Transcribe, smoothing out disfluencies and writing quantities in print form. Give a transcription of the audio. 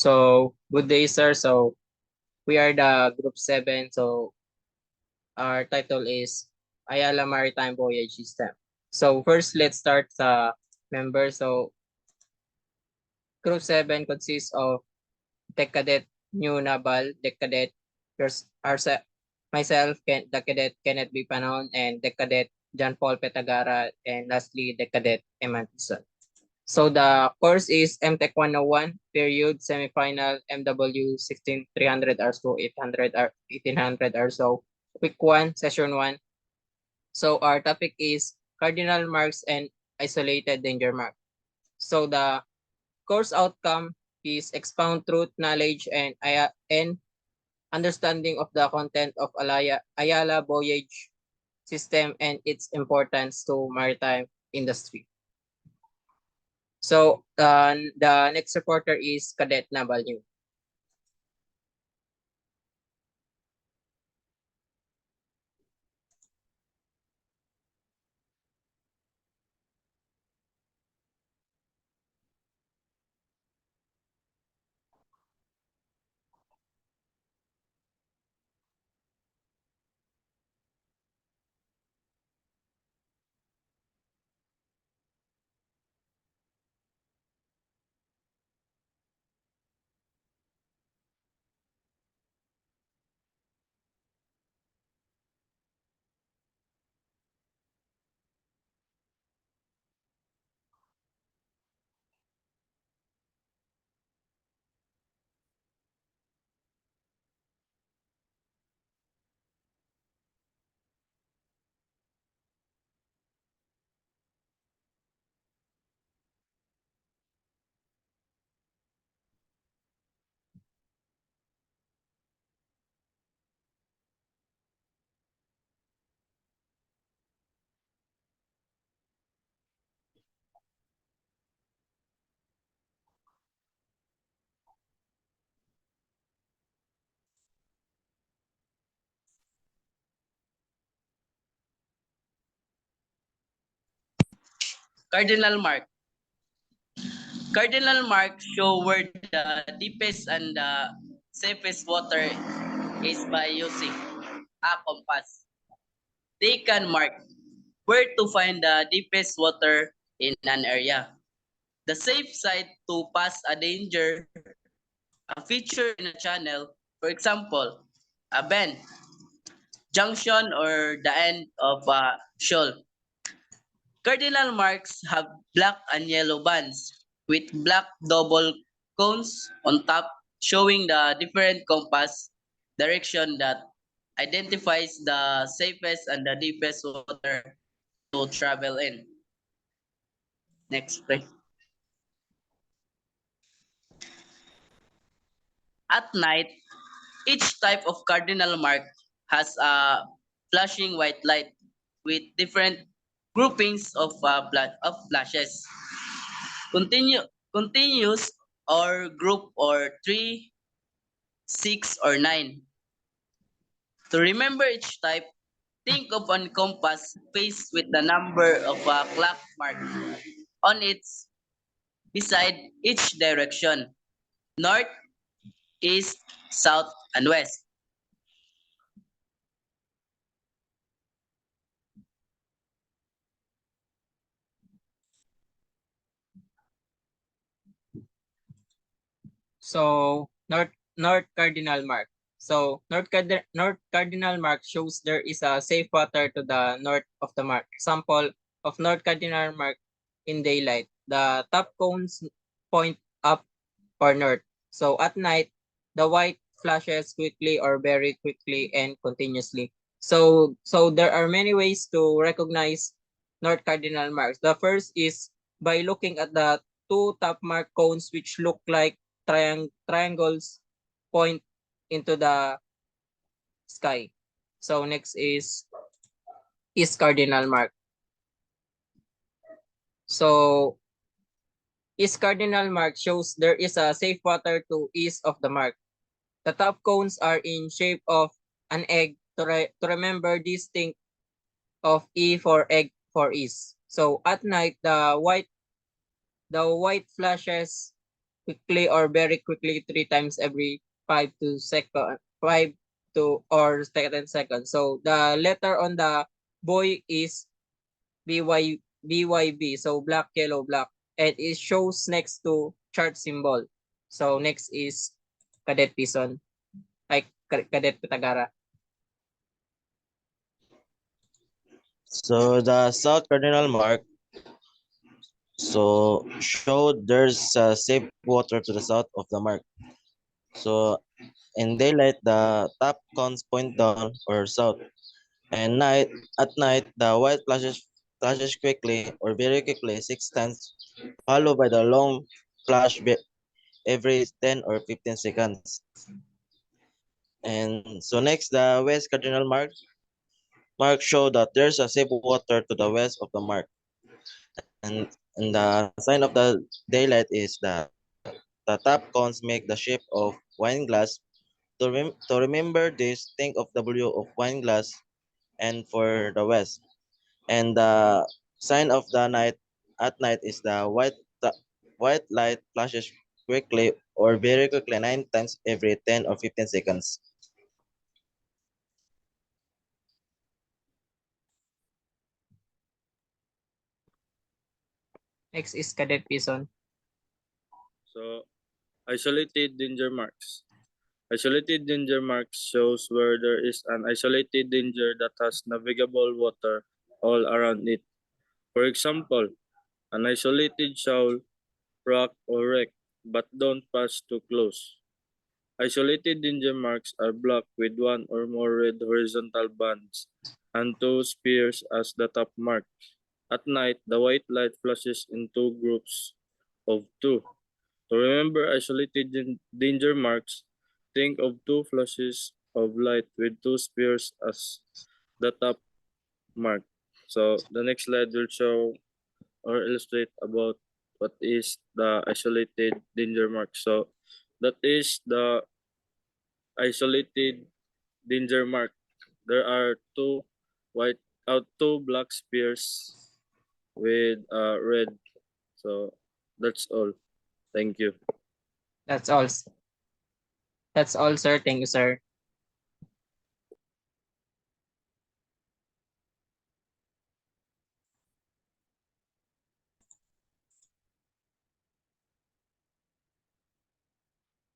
So, good day, sir. So, we are the Group 7. So, our title is Ayala Maritime Voyage System. So, first, let's start sa members. So, Group 7 consists of Tech Cadet New Naval, Tech Cadet, myself, the Cadet Kenneth B. Panon, and Tech Cadet John Paul Petagara, and lastly, Tech Cadet Eman Tison. So the course is MTech 101, period, semifinal, MW 16,300 hours to 1800 hours. So week 1, session 1. So our topic is cardinal marks and isolated danger mark. So the course outcome is expound truth, knowledge, and understanding of the content of Ayala voyage system and its importance to maritime industry. So the next reporter is Cadet Naval New. Cardinal mark. Cardinal marks show where the deepest and the safest water is by using a compass. They can mark where to find the deepest water in an area. The safe side to pass a danger, a feature in a channel, for example, a bend, junction, or the end of a shoal. Cardinal marks have black and yellow bands with black double cones on top showing the different compass direction that identifies the safest and the deepest water to travel in. Next, please. At night, each type of cardinal mark has a flashing white light with different groupings of flashes. Continue, continuous or group or 3, 6, or 9. To remember each type, think of a compass face with the number of a clock mark on its beside each direction, north, east, south, and west. So North Cardinal Mark. So North Cardinal Mark shows there is a safe water to the north of the mark. Example of North Cardinal Mark in daylight. The top cones point up or north. So at night, the white flashes quickly or very quickly and continuously. So there are many ways to recognize North Cardinal marks. The first is by looking at the two top mark cones which look like triangles point into the sky. So next is cardinal mark. So east cardinal mark shows there is a safe water to east of the mark. The top cones are in shape of an egg to remember this thing of E for egg for east. So at night the white flashes quickly or very quickly 3 times every 5 to or 10 seconds. So the letter on the boy is BYB. So black, yellow, black. And it shows next to chart symbol. So next is Cadet Pison. Cadet Pitagara. So the South Cardinal mark showed there's safe water to the south of the mark. So in daylight, the top cones point down or south, and at night the white flashes quickly or very quickly 6 times, followed by the long every 10 or 15 seconds. And so next, the West Cardinal mark show that there's a safe water to the west of the mark, and the sign of the daylight is the top cones make the shape of wine glass. To remember this, think of W of wine glass and for the west. And the sign of the night at night is the white light flashes quickly or very quickly 9 times every 10 or 15 seconds. Next is Cadet Pison. So, isolated danger marks. Isolated danger marks shows where there is an isolated danger that has navigable water all around it. For example, an isolated shoal, rock, or wreck, but don't pass too close. Isolated danger marks are blocked with one or more red horizontal bands and two spears as the top mark. At night, the white light flashes in two groups of two. To remember isolated danger marks, think of two flashes of light with two spears as the top mark. So the next slide will show or illustrate about what is the isolated danger mark. So that is the isolated danger mark. There are two black spears with red. So that's all. Thank you. That's all. That's all, sir. Thank you, sir.